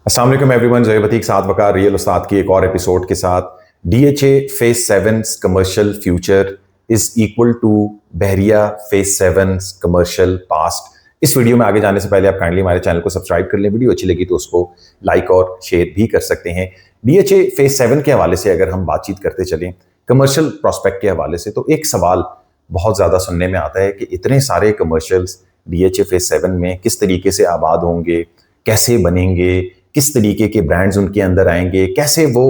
अस्सलाम वालेकुम एवरीवन, ज़ोहैब अतीक साथ वकार रियल उस्ताद की एक और एपिसोड के साथ। DHA phase 7 commercial future is equal to Bahria phase 7 commercial past. इस वीडियो में आगे जाने से पहले आप काइंडली हमारे चैनल को सब्सक्राइब कर लें। वीडियो अच्छी लगी तो उसको लाइक और शेयर भी कर सकते हैं। डीएचए फेज 7 के हवाले से अगर हम बातचीत करते चलें कमर्शियल प्रोस्पेक्ट के हवाले से, तो एक सवाल बहुत ज़्यादा सुनने में आता है कि इतने सारे कमर्शियल्स डीएचए फेज 7 में किस तरीके से आबाद होंगे, कैसे बनेंगे, किस तरीके के ब्रांड्स उनके अंदर आएंगे, कैसे वो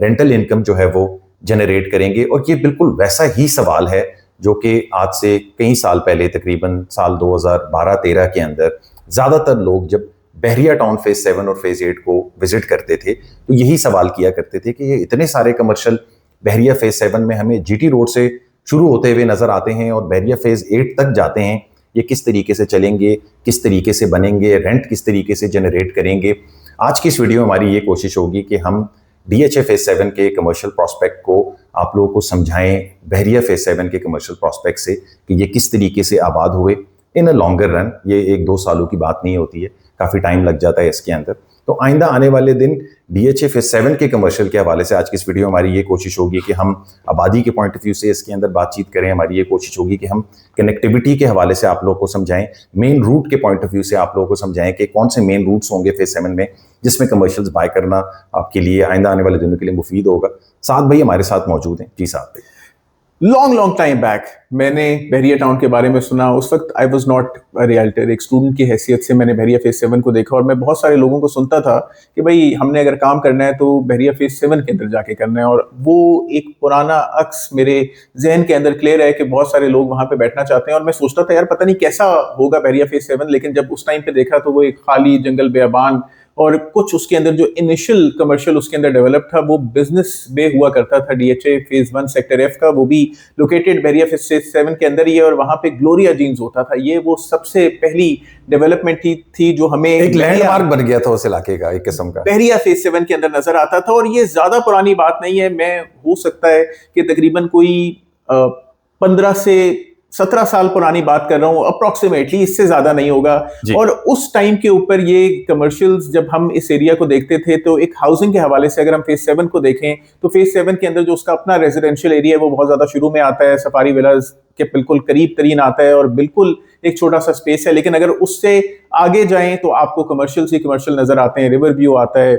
रेंटल इनकम जो है वो जनरेट करेंगे। और ये बिल्कुल वैसा ही सवाल है जो कि आज से कई साल पहले, तकरीबन साल 2012-13 के अंदर ज़्यादातर लोग जब बहरिया टाउन फेज 7 और फेज 8 को विजिट करते थे तो यही सवाल किया करते थे कि ये इतने सारे कमर्शियल बहरिया फेज 7 में हमें जीटी रोड से शुरू होते हुए नजर आते हैं और बहरिया फेज 8 तक जाते हैं। ये किस तरीके से चलेंगे, किस तरीके से बनेंगे, रेंट किस तरीके से जनरेट करेंगे। आज की इस वीडियो में हमारी ये कोशिश होगी कि हम डीएचए फेज 7 के कमर्शियल प्रोस्पेक्ट को आप लोगों को समझाएं बहरिया फेज 7 के कमर्शियल प्रोस्पेक्ट से कि ये किस तरीके से आबाद हुए इन अ लॉन्गर रन। ये 1-2 सालों की बात नहीं होती है, काफ़ी टाइम लग जाता है इसके अंदर। तो आइंदा आने वाले दिन डीएचए फेज 7 के कमर्शियल के हवाले से आज की इस वीडियो में हमारी ये कोशिश होगी कि हम आबादी के पॉइंट ऑफ व्यू से इसके अंदर बातचीत करें। हमारी ये कोशिश होगी कि हम कनेक्टिविटी के हवाले से आप लोगों को समझाएं, मेन रूट के पॉइंट ऑफ व्यू से आप लोगों को समझाएं कि कौन से मेन रूट्स होंगे फेज 7 में जिसमें कमर्शियल्स बाय करना आपके लिए आइंदा आने वाले दिनों के लिए मुफीद होगा। साथ भाई हमारे साथ मौजूद हैं। जी साहब। लॉन्ग टाइम बैक मैंने बहरिया टाउन के बारे में सुना। उस वक्त I was not a realtor, एक स्टूडेंट की हैसियत से मैंने बहरिया फेज 7 को देखा और मैं बहुत सारे लोगों को सुनता था कि भाई हमने अगर काम करना है तो बहरिया फेज 7 के अंदर जाके करना है। और वो एक पुराना अक्स मेरे जहन के अंदर क्लियर है कि बहुत सारे लोग वहां पे बैठना चाहते हैं। और मैं सोचता था यार पता नहीं कैसा होगा बहरिया फेज 7, लेकिन जब उस टाइम पे देखा तो वो एक खाली जंगल बेअबान और कुछ उसके अंदर जो इनिशियल कमर्शियल उसके अंदर डेवलप था वो बिजनेस बे हुआ करता था। डीएचए फेज 1 सेक्टर एफ का, वो भी लोकेटेड बहरिया फेज 7 के अंदर ही है और वहां पे ग्लोरिया जीन्स होता था। ये वो सबसे पहली डेवलपमेंट थी जो हमें एक लैंडमार्क बन गया था उस इलाके का, एक किस्म का बहरिया फेज 7 के अंदर नजर आता था। और ये ज्यादा पुरानी बात नहीं है, मैं हो सकता है कि तकरीबन कोई 15 से 17 साल पुरानी बात कर रहा हूं अप्रोक्सीमेटली, इससे ज्यादा नहीं होगा। और उस टाइम के ऊपर ये कमर्शियल्स जब हम इस एरिया को देखते थे तो एक हाउसिंग के हवाले से अगर हम फेज 7 को देखें तो फेज 7 के अंदर जो उसका अपना रेजिडेंशियल एरिया है वो बहुत ज्यादा शुरू में आता है, सफारी विलाज के बिल्कुल करीब तरीन आता है और बिल्कुल एक छोटा सा स्पेस है। लेकिन अगर उससे आगे जाएं तो आपको कमर्शियल ही कमर्शियल नजर आते हैं। रिवर व्यू आता है,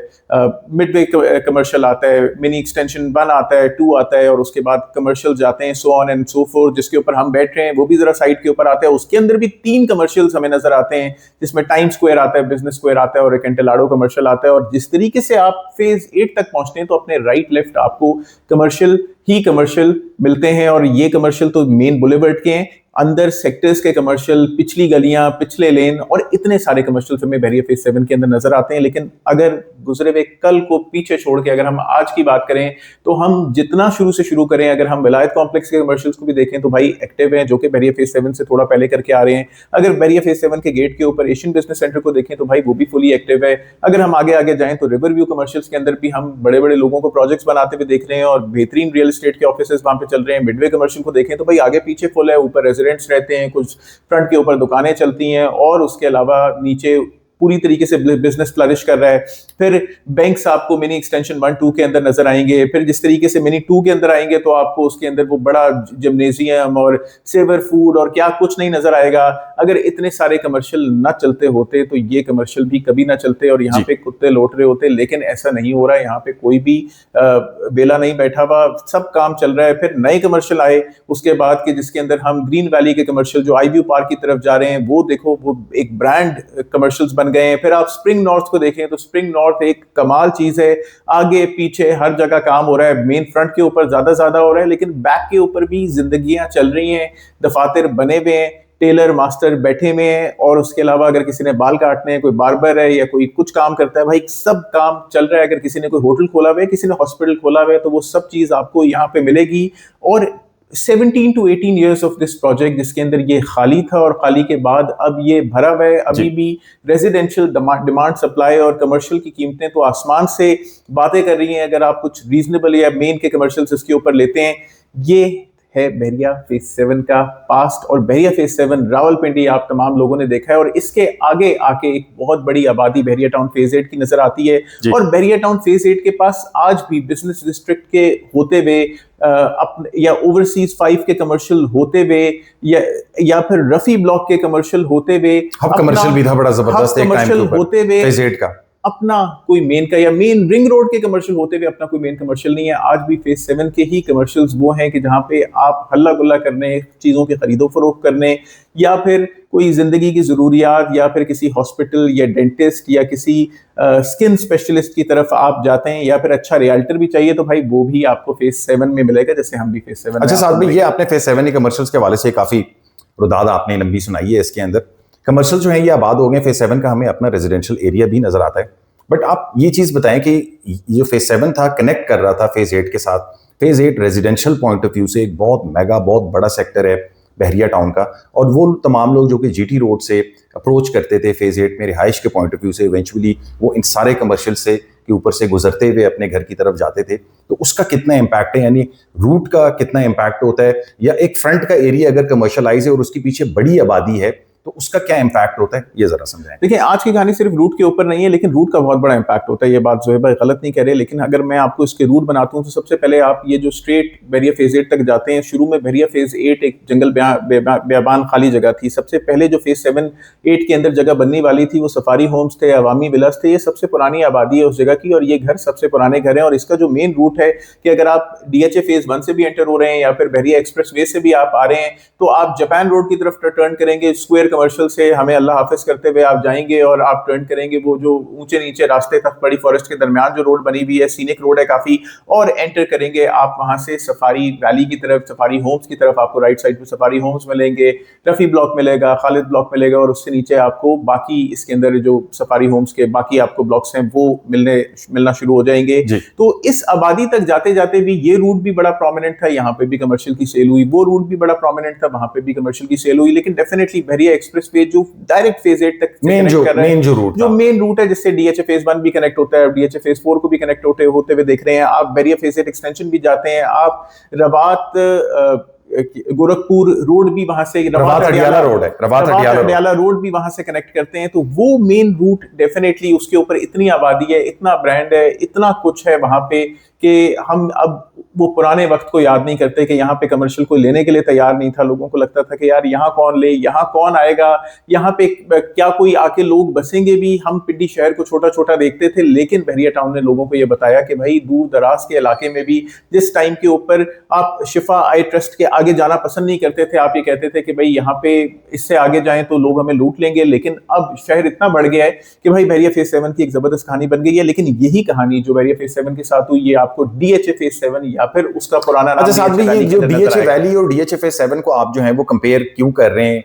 मिडवे कमर्शियल आता है, मिनी एक्सटेंशन 1 आता है, 2 आता है और उसके बाद कमर्शियल जाते हैं, so on and so fourth. जिसके ऊपर हम बैठ रहे हैं वो भी जरा साइड के ऊपर आता है। उसके अंदर भी 3 कमर्शियल्स हमें नजर आते हैं जिसमें टाइम स्क्वायर आता है, बिजनेस स्क्वायर आता है और एक एंटेलाडो कमर्शियल आता है। और जिस तरीके से आप फेज 8 तक पहुंचते हैं तो अपने राइट लेफ्ट आपको कमर्शियल ही कमर्शियल मिलते हैं। और ये कमर्शियल तो मेन बुलेवर्ड के हैं, अंदर सेक्टर्स के कमर्शियल, पिछली गलियां, पिछले लेन और इतने सारे कमर्शियल हमें बहरिया फेज 7 के अंदर नजर आते हैं। लेकिन अगर गुजरे हुए कल को पीछे छोड़ के अगर हम आज की बात करें तो हम जितना शुरू से शुरू करें, अगर हम विलायत कॉम्प्लेक्स के कमर्शियल्स को भी देखें तो भाई एक्टिव हैं, जो कि बहरिया फेज 7 से थोड़ा पहले करके आ रहे हैं। अगर बहरिया फेज 7 के गेट के ऊपर एशियन बिजनेस सेंटर को देखें तो भाई वो भी फुली एक्टिव है। अगर हम आगे जाएं तो रिवर व्यू कमर्शियल्स के अंदर भी हम बड़े बड़े लोगों को प्रोजेक्ट्स बनाते हुए देख रहे हैं और बेहतरीन रियल एस्टेट के ऑफिस वहां पे चल रहे हैं। मिडवे कमर्शियल को देखें तो भाई आगे पीछे फुल है, ऊपर रेजिडेंट्स रहते हैं, कुछ फ्रंट के ऊपर दुकानें चलती हैं और उसके अलावा नीचे पूरी तरीके से बिजनेस फ्लरिश कर रहा है। फिर बैंक्स आपको मिनी एक्सटेंशन 1-2 के अंदर नजर आएंगे। फिर जिस तरीके से मिनी 2 के अंदर आएंगे तो आपको उसके अंदर वो बड़ा जिम्नेजियम और सेवर फूड और क्या कुछ नहीं नजर आएगा। अगर इतने सारे कमर्शियल ना चलते होते तो ये कमर्शियल भी कभी ना चलते और यहाँ पे कुत्ते लौट रहे होते। लेकिन ऐसा नहीं हो रहा है, यहाँ पे कोई भी बेला नहीं बैठा हुआ, सब काम चल रहा है। फिर नए कमर्शियल आए उसके बाद के जिसके अंदर हम ग्रीन वैली के कमर्शियल जो आईव्यू पार्क की तरफ जा रहे हैं वो देखो, वो एक ब्रांड कमर्शियल्स बन गए हैं। फिर आप स्प्रिंग नॉर्थ को देखें तो स्प्रिंग नॉर्थ एक कमाल चीज है, आगे पीछे हर जगह काम हो रहा है। मेन फ्रंट के ऊपर ज्यादा हो रहा है लेकिन बैक के ऊपर भी जिंदगियां चल रही हैं, दफातर बने हुए हैं, टेलर मास्टर बैठे हुए हैं और उसके अलावा अगर किसी ने बाल काटने हैं, कोई बार्बर है या कोई कुछ काम करता है, भाई सब काम चल रहा है। अगर किसी ने कोई होटल खोला हुआ है, किसी ने हॉस्पिटल खोला हुआ है तो वो सब चीज आपको यहाँ पे मिलेगी। और 17 to 18 years of this project जिसके अंदर ये खाली था और खाली के बाद अब ये भरा हुआ है। अभी भी रेजिडेंशियल डिमांड सप्लाई और कमर्शियल की कीमतें तो आसमान से बातें कर रही हैं। अगर आप कुछ रीजनेबल या मेन के कमर्शियल इसके ऊपर लेते हैं, ये है बहरिया फेज 7 का पास्ट। और बहरिया फेज 7 रावलपिंडी आप तमाम लोगों ने देखा है, और इसके आगे आके एक बहुत बड़ी आबादी बहरिया टाउन फेज 8 की नजर आती है। और बहरिया टाउन फेज 8 के पास आज भी बिजनेस डिस्ट्रिक्ट के होते हुए या ओवरसीज 5 के कमर्शियल होते हुए या फिर रफी ब्लॉक के कमर्शियल होते हुए, हब कमर्शियल भी था बड़ा जबरदस्त एक टाइम के ऊपर होते हुए फेज 8 का, अपना कोई मेन का या मेन रिंग रोड के कमर्शियल होते हुए अपना कोई मेन कमर्शियल नहीं है। आज भी फेज 7 के ही कमर्शियल्स वो हैं कि जहां पे आप हल्ला गुल्ला करने, चीजों के खरीदो फरोख्त करने, या फिर कोई जिंदगी की जरूरियात, या फिर किसी हॉस्पिटल या डेंटिस्ट या किसी स्किन स्पेशलिस्ट की तरफ आप जाते हैं, या फिर अच्छा रियल्टर भी चाहिए तो भाई वो भी आपको फेज 7 में मिलेगा, जैसे हम भी फेज 7 अच्छा साहब ये आपने फेज 7 के कमर्शियल्स के हवाले से काफी रुदाद आपने लंबी सुनाई है। इसके अंदर कमर्शियल जो है ये आबाद हो गए, फेज 7 का हमें अपना रेजिडेंशियल एरिया भी नजर आता है। बट आप ये चीज बताएं कि ये फेज 7 था कनेक्ट कर रहा था फेज 8 के साथ। Phase 8 residential point of view से एक बहुत मेगा, बहुत बड़ा सेक्टर है बहरिया टाउन का, और वो तमाम लोग जो कि जीटी रोड से अप्रोच करते थे फेज 8 में रिहाइश के पॉइंट ऑफ व्यू से, इवेंचुअली वो इन सारे कमर्शियल से के ऊपर से गुजरते हुए अपने घर की तरफ जाते थे। तो उसका कितना इम्पैक्ट है, यानी रूट का कितना इम्पैक्ट होता है, या एक फ्रंट का एरिया अगर कमर्शलाइज है और उसके पीछे बड़ी आबादी है तो उसका क्या इम्पैक्ट होता है, ये जरा समझाएं। देखिए आज की कहानी सिर्फ रूट के ऊपर नहीं है, लेकिन रूट का बहुत बड़ा इम्पैक्ट होता है। ये बात जोहेब भाई गलत नहीं कह रहे, लेकिन अगर मैं आपको इसके रूट बनाता हूँ तो सबसे पहले आप ये जो स्ट्रेट बहरिया फेज 8 तक जाते हैं, शुरू में बहरिया फेज 8 एक जंगल बेबान खाली जगह थी। सबसे पहले जो फेज 7-8 के अंदर जगह बनने वाली थी वो सफारी होम्स थे, अवामी विलास थे। ये सबसे पुरानी आबादी है उस जगह की, और ये घर सबसे पुराने घर हैं। और इसका जो मेन रूट है कि अगर आप डीएचए फेज 1 से भी एंटर हो रहे हैं या फिर बहरिया एक्सप्रेस वे से भी आप आ रहे हैं तो आप जापान रोड की तरफ टर्न करेंगे, स्क्वायर कमर्शियल से हमें अल्लाह हाफिज करते हुए आप जाएंगे और आप टर्न करेंगे वो जो ऊंचे नीचे रास्ते तक बड़ी फॉरेस्ट के दरमियान जो रोड बनी हुई है, सीनिक रोड है काफी, और एंटर करेंगे आप वहां से सफारी वैली की तरफ, सफारी होम्स की तरफ। आपको राइट साइड पे सफारी होम्स मिलेंगे, रफी ब्लॉक मिलेगा, खालिद ब्लॉक मिलेगा, और उससे नीचे आपको बाकी इसके अंदर जो सफारी होम्स के बाकी आपको ब्लॉक्स हैं वो मिलना शुरू हो जाएंगे। तो इस आबादी तक जाते जाते भी ये रूट भी बड़ा प्रोमिनेंट था, यहाँ पे भी कमर्शियल की सेल हुई, वो रूट भी बड़ा प्रोमिनेंट था, वहां पे भी कमर्शियल की सेल हुई। लेकिन डेफिनेटली बहरिया एक्सप्रेस वे जो डायरेक्ट फेज 8 तक मेन रूट है, जिससे डीएचए फेज 1 भी कनेक्ट होता है, डीएचए फेज 4 को भी कनेक्ट होते हुए देख रहे हैं आप। बहरिया फेज 8 एक्सटेंशन भी जाते हैं आप, रवात गोरखपुर रोड भी वहां से, रवात अडियाला रोड भी वहां से कनेक्ट करते हैं। तो वो मेन रूट डेफिनेटली उसके ऊपर इतनी आबादी है, इतना ब्रांड है, इतना कुछ है वहां पे कि हम अब वो पुराने वक्त को याद नहीं करते कि यहाँ पे कमर्शियल कोई लेने के लिए तैयार नहीं था। लोगों को लगता था कि यार यहाँ कौन ले, यहाँ कौन आएगा, यहाँ पे क्या कोई आके लोग बसेंगे भी। हम पिंडी शहर को छोटा छोटा देखते थे, लेकिन बहरिया टाउन ने लोगों को ये बताया कि भाई दूर दराज के इलाके में भी जिस टाइम के ऊपर आप शिफा आई ट्रस्ट के आगे जाना पसंद नहीं करते थे, आप ये कहते थे कि भाई यहाँ पे इससे आगे जाएं तो लोग हमें लूट लेंगे। लेकिन अब शहर इतना बढ़ गया है कि भाई बहरिया फेज 7 की एक जबरदस्त कहानी बन गई है। लेकिन यही कहानी जो बहरिया फेज 7 के साथ हुई, ये आपको डीएचए फेज 7 या फिर उसका पुराना नाम, अच्छा साहब ये जो डीएचए वैली और डीएचए फेज 7 को आप जो है वो कंपेयर क्यों कर रहे हैं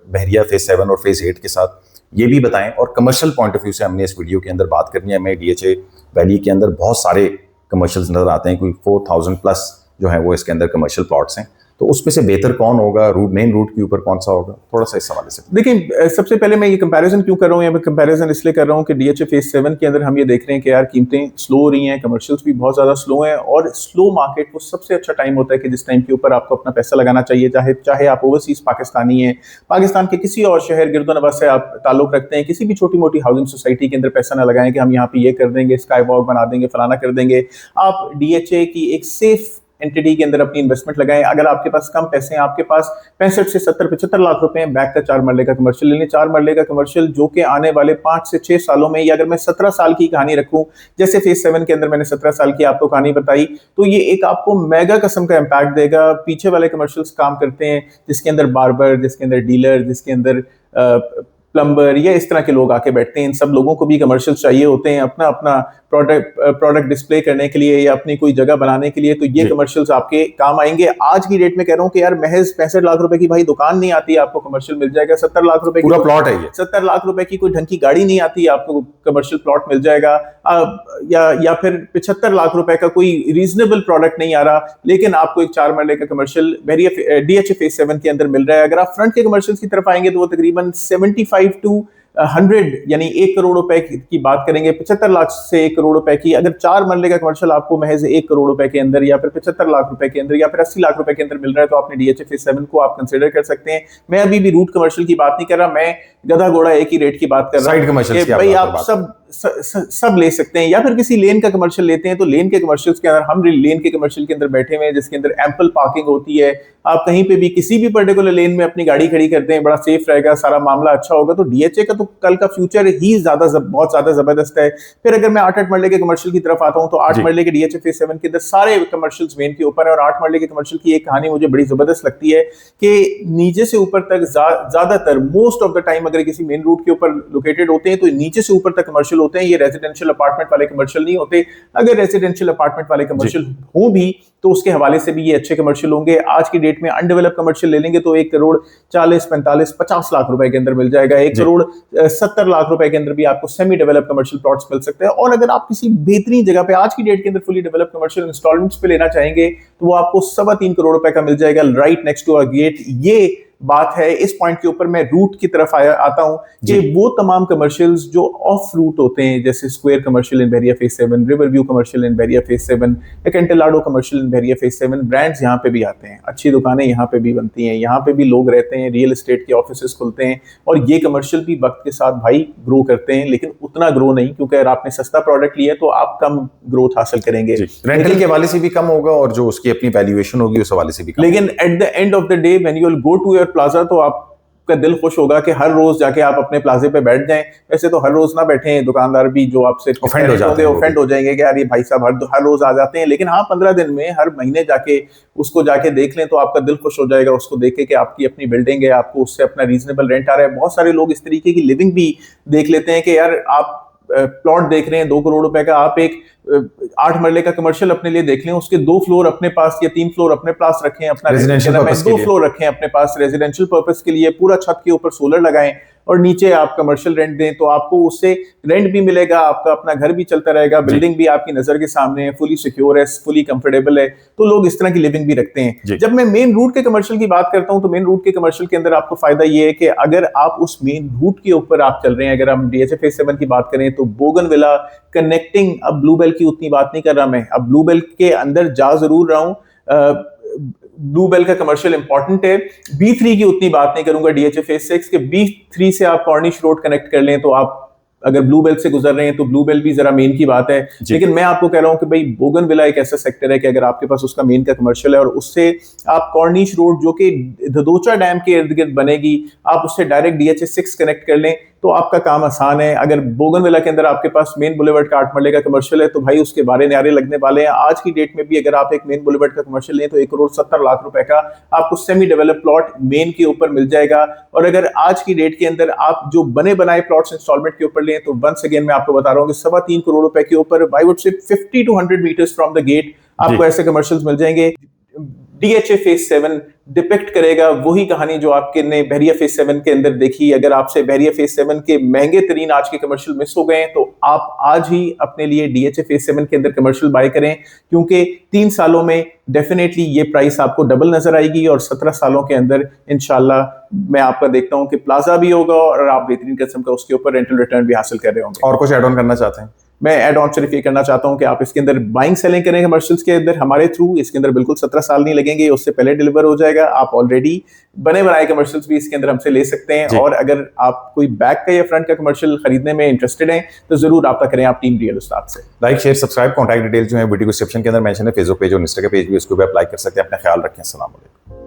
बहरिया फेज 7 और फेज 8 के साथ, ये भी बताएं। और कमर्शियल पॉइंट ऑफ व्यू से हमने इस वीडियो के अंदर बात करनी है। हमें डीएचए वैली के अंदर बहुत सारे कमर्शियल्स नजर आते हैं, कोई 4000 प्लस जो है वो इसके अंदर कमर्शियल प्लॉट्स हैं। तो उसमें से बेहतर कौन होगा, मेन रूट के ऊपर कौन सा होगा, थोड़ा सा इस हवाले से देखिए। सबसे पहले मैं ये कंपैरिजन क्यों कर रहा हूँ, या मैं कंपैरिजन इसलिए कर रहा हूँ कि डीएचए फेज 7 के अंदर हम ये देख रहे हैं कि यार कीमतें स्लो हो रही हैं, कमर्शियल्स भी बहुत ज्यादा स्लो हैं। और स्लो मार्केट वो सबसे अच्छा टाइम होता है कि जिस टाइम के ऊपर आपको अपना पैसा लगाना चाहिए, चाहे आप ओवरसीज पाकिस्तानी हैं, पाकिस्तान के किसी और शहर गिरदोनवाब से आप ताल्लुक रखते हैं, किसी भी छोटी मोटी हाउसिंग सोसाइटी के अंदर पैसा ना लगाएं कि हम यहाँ पे ये कर देंगे, स्काई वॉक बना देंगे, फलाना कर देंगे। आप डीएचए की एक सेफ एंटिटी के अंदर अपनी इन्वेस्टमेंट लगाएं। अगर आपके पास कम पैसे हैं, आपके पास 65 से 70-75 लाख रुपए हैं, बैंक का 4 मरले का कमर्शियल ले लें। 4 मरले का कमर्शियल जो कि आने वाले 5 से 6 सालों में, या अगर मैं 17 साल की कहानी रखूं, जैसे फेज 7 के अंदर मैंने 17 साल की आपको कहानी बताई, तो ये एक आपको मेगा किस्म का इम्पैक्ट देगा। पीछे वाले कमर्शियल्स काम करते हैं जिसके अंदर बार्बर, जिसके अंदर डीलर, जिसके अंदर प्लम्बर या इस तरह के लोग आके बैठते हैं। इन सब लोगों को भी कमर्शियल्स चाहिए होते हैं अपना अपना प्रोडक्ट डिस्प्ले करने के लिए या अपनी कोई जगह बनाने के लिए। तो ये कमर्शियल्स आपके काम आएंगे। आज की डेट में कह रहा हूँ कि यार महज 65 लाख रुपए की भाई दुकान नहीं आती, आपको कमर्शियल मिल जाएगा। 70 लाख रुपए पूरा प्लॉट है ये। 70 लाख रुपए की कोई ढंग की गाड़ी नहीं आती, आपको कमर्शियल प्लॉट मिल जाएगा। या फिर 75 लाख रुपए का कोई रीजनेबल प्रोडक्ट नहीं आ रहा, लेकिन आपको एक 4 मरले का कमर्शियल डीएचए फेज 7 के अंदर मिल रहा है। अगर आप फ्रंट के कमर्शियल की तरफ आएंगे तो वो तकरीबन 75 to 100 यानी 1 करोड़ रुपए की बात करेंगे, 75 लाख से 1 करोड़ रुपए की, अगर 4 मरले का कमर्शियल आपको महज 1 करोड़ रुपए के अंदर या फिर 75 लाख रुपए के अंदर या फिर 80 लाख रुपए के अंदर मिल रहा है तो आपने डीएचए फेज 7 को आप कंसिडर कर सकते हैं। मैं अभी भी रूट कमर्शियल की बात नहीं कर रहा, मैं गधा घोड़ा एक ही रेट की बात कर रहा साइड कमर्शियल की भाई आप सब ले सकते हैं, या फिर किसी लेन का कमर्शियल लेते हैं तो लेन के कमर्शियल के अंदर हम लेन के कमर्शियल के अंदर बैठे हुए हैं जिसके अंदर एम्पल पार्किंग होती है, आप कहीं पे भी किसी भी पर्टिकुलर लेन में अपनी गाड़ी खड़ी करते हैं, बड़ा सेफ रहेगा, सारा मामला अच्छा होगा। तो डीएचए का तो कल का फ्यूचर ही बहुत ज्यादा जबरदस्त है। फिर अगर मैं 8 मरले के कमर्शियल की तरफ आता हूं तो 8 मरले के डीएचए फेज 7 के अंदर सारे कमर्शियल्स मेन के ऊपर है, और 8 मरले के कमर्शियल की एक कहानी मुझे बड़ी जबरदस्त लगती है कि नीचे से ऊपर तक ज्यादातर मोस्ट ऑफ द टाइम अगर किसी मेन रूट के ऊपर लोकेटेड होते हैं तो नीचे से ऊपर तक कमर्शियल होते हैं, ये रेजिडेंशियल अपार्टमेंट वाले कमर्शियल नहीं होते। अगर रेजिडेंशियल अपार्टमेंट वाले कमर्शियल हो भी तो उसके हवाले से भी ये अच्छे कमर्शियल होंगे। आज की डेट में अनडेवलप कमर्शियल ले लेंगे तो 1 करोड़ 40, 45, 50 लाख रुपए के अंदर मिल जाएगा, 1 करोड़ 70 लाख रुपए के अंदर भी आपको सेमी डेवलप कमर्शियल प्लॉट्स मिल सकते हैं। और अगर आप किसी बेहतरीन जगह पे आज की डेट के अंदर फुली डेवलप कमर्शियल इंस्टॉलमेंट्स पे लेना चाहेंगे तो वो आपको 3.25 करोड़ रुपए का मिल जाएगा right next to a gate. ये बात है। इस पॉइंट के ऊपर मैं रूट की तरफ आता हूं कि वो तमाम कमर्शियल्स जो ऑफ रूट होते हैं, जैसे square commercial in Bahria phase 7, river view commercial in Bahria phase 7, एकेंटेलाडो commercial in Bahria phase 7, brands यहाँ पे भी आते हैं, अच्छी दुकानें यहाँ पे भी बनती हैं, यहाँ पे भी लोग रहते हैं, रियल एस्टेट के ऑफिस खुलते हैं, और ये कमर्शियल भी वक्त के साथ भाई ग्रो करते हैं, लेकिन उतना ग्रो नहीं, क्योंकि अगर आपने सस्ता प्रोडक्ट लिया तो आप कम ग्रोथ हासिल करेंगे, रेंटल के हवाले से भी कम होगा और जो उसकी अपनी वैल्यूएशन होगी उस हवाले से भी कम। लेकिन at the end of the day when you will go to your plaza तो आपका दिल खुश होगा कि हर रोज जाके आप अपने प्लाजे पे बैठ जाएं। वैसे तो हर रोज ना बैठे, दुकानदार भी जो आपसे ऑफेंड हो जाएंगे कि यार ये भाई साहब हर रोज आ जाते हैं, लेकिन हाँ 15 दिन में हर महीने जाके उसको जाके देख लें तो आपका दिल खुश हो जाएगा उसको देख के कि आपकी अपनी बिल्डिंग है, आपको उससे अपना रीजनेबल रेंट आ रहा है। बहुत सारे लोग इस तरीके की लिविंग भी देख लेते हैं कि यार आप प्लॉट देख रहे हैं 2 करोड़ रुपए का, आप एक 8 मरले का कमर्शियल अपने लिए देख लें, उसके 2 फ्लोर अपने पास या 3 फ्लोर अपने पास रखें, अपना रेजिडेंशियल 2 फ्लोर रखें अपने पास रेजिडेंशियल पर्पस के लिए, पूरा छत के ऊपर सोलर लगाएं और नीचे आप कमर्शियल रेंट दें, तो आपको उससे रेंट भी मिलेगा, आपका अपना घर भी चलता रहेगा, बिल्डिंग भी आपकी नजर के सामने है, फुली सिक्योर है, फुली कंफर्टेबल है, तो लोग इस तरह की लिविंग भी रखते हैं। जब मैं मेन रूट के कमर्शियल की बात करता हूं तो मेन रूट के कमर्शियल के अंदर आपको फायदा ये है कि अगर आप उस मेन रूट के ऊपर आप चल रहे हैं, अगर हम डीएचए फेज 7 की बात करें तो बोगनविला कनेक्टिंग, अब ब्लूबेल की उतनी बात नहीं कर रहा मैं, अब ब्लूबेल के अंदर जा जरूर रहा हूं, ब्लूबेल का कमर्शियल इंपॉर्टेंट है, B3 की उतनी बात नहीं करूंगा डीएचए फेज 6 के, B3 से आप कॉर्निश रोड कनेक्ट कर लें तो आप अगर ब्लूबेल से गुजर रहे हैं तो ब्लूबेल भी जरा मेन की बात है, लेकिन मैं आपको कह रहा हूं कि भाई बोगनविला एक ऐसा सेक्टर है कि अगर आपके पास उसका मेन का कमर्शियल है और उससे आप कॉर्निश रोड जो कि धदोचा डैम के इर्द गिर्द बनेगी, आप उससे डायरेक्ट डीएचए 6 कनेक्ट कर लें तो आपका काम आसान है। अगर बोगनविला के अंदर आपके पास मेन बुलेवर्ड का 8 मरले का कमर्शियल है तो भाई उसके बारे न्यारे लगने वाले हैं। आज की डेट में भी अगर आप एक मेन बुलेवर्ड का कमर्शियल लें तो 1 करोड़ 70 लाख रुपए का आपको सेमी डेवलप प्लॉट मेन के ऊपर मिल जाएगा। और अगर आज की डेट के अंदर आप जो बने बनाए प्लॉट्स इंस्टॉलमेंट के ऊपर लें तो वंस अगेन मैं आपको बता रहा हूँ कि 3.25 करोड़ रुपए के ऊपर I would say 50 to 100 metres from the gate आपको ऐसे कमर्शियल्स मिल जाएंगे। डीएचए फेज 7 डिपिक्ट करेगा वही कहानी जो आपके ने बहरिया फेज 7 के अंदर देखी। अगर आपसे बहरिया फेज 7 के महंगे तरीन आज के कमर्शियल मिस हो गए तो आप आज ही अपने लिए डीएचए फेज 7 के अंदर कमर्शियल बाय करें, क्योंकि 3 सालों में डेफिनेटली ये प्राइस आपको डबल नजर आएगी और 17 सालों के अंदर इंशाल्लाह मैं आपका देखता हूं कि प्लाजा भी होगा और आप बेहतरीन किस्म का उसके ऊपर रेंटल रिटर्न भी हासिल कर रहे होंगे। और कुछ एड ऑन करना चाहते हैं? मैं एड ऑन सिर्फ ये करना चाहता हूं कि आप इसके अंदर बाइंग सेलिंग करें कमर्शियल्स के अंदर हमारे थ्रू, इसके अंदर बिल्कुल 17 साल नहीं लगेंगे, उससे पहले डिलीवर हो जाएगा। आप ऑलरेडी बने बनाए कमर्शियल्स भी इसके अंदर हमसे ले सकते हैं, और अगर आप कोई बैक का या फ्रंट का कमर्शियल खरीदने में इंटरेस्टेड हैं तो जरूर रब्ता करें आप टीम रियल उस्ताद से। Like share subscribe, contact details जो है वीडियो डिस्क्रिप्शन के अंदर मेंशन है, फेसबुक पेज और इंस्टा का पेज भी, उसको भी आप लाइक कर सकते हैं। अपना ख्याल रखें। अस्सलाम वालेकुम।